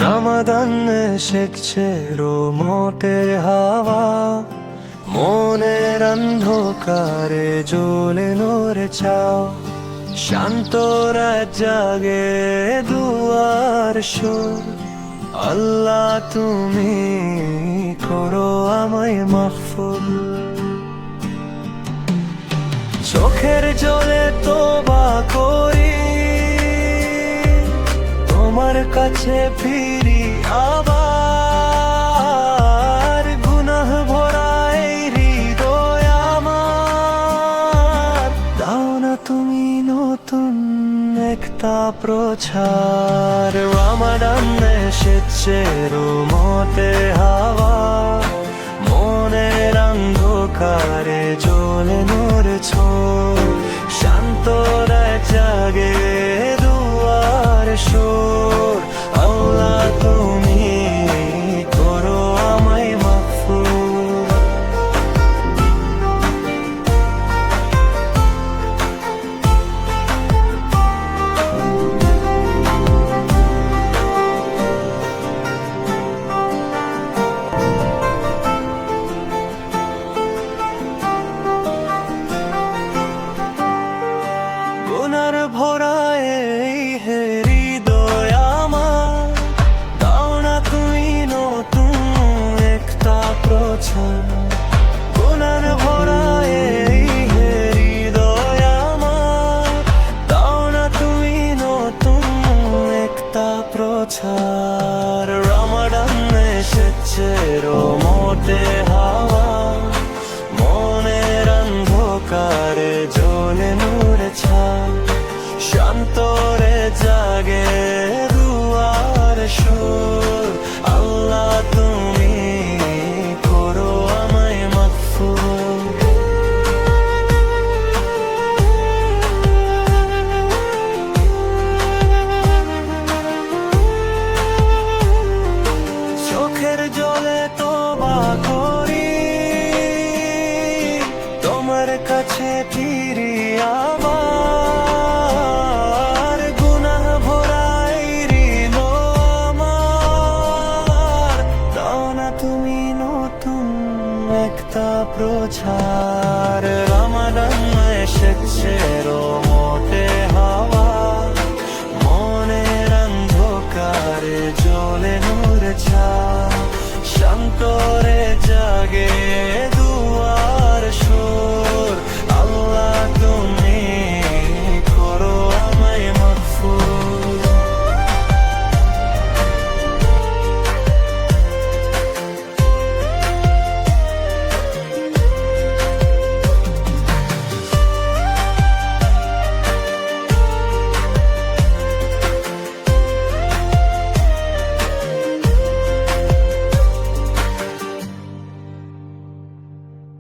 রামাদান এসেছে রোমটের হাওয়া, মনের অন্ধকারে জ্বলে নূরে চাও। শান্ত রাত জাগে দুয়ার সুর, আল্লাহ তুমি করো আমায় মাফুল। চোখের জলে তোবা করি, তোমার কাছে ফিরি আবার। গুনাহ ভরা এই হৃদয় আমার, দাও না তুমি নতুন একটা প্রচার। রমাদান এসেছে রোমতে হাওয়া, মনের অন্ধকারে জ্বলে নূর ছোঁয়। শান্ত রাত জাগে দুয়ার সুর, আল্লাহ তুমি করো আমায় মাফুর। গুনার ভরা এই হৃদয় আমার, দাও না তুমি নতুন একটা প্রচার। গুনার ভরা এই হৃদয় আমার, দাও না তুমি নতুন একটা প্রচার। রমাদান এসেছে রোমতে হাওয়া, মনের অন্ধকারে জ্বলে নূরে ছায়। শান্ত রে জাগে দুয়ার সুর, আল্লাহ তুমি করো আমায় মাফুর। চোখের জলে তোবা করি, তোমার কাছে ফিরি আবার। গুনাহ ভরা এই হৃদয় আমার, দাও না তুমি নতুন একটা প্রচার। রমাদান এসেছে রোমতে হাওয়া, মনের অন্ধকারে জ্বলে নূর ছায়। শান্ত রে জাগে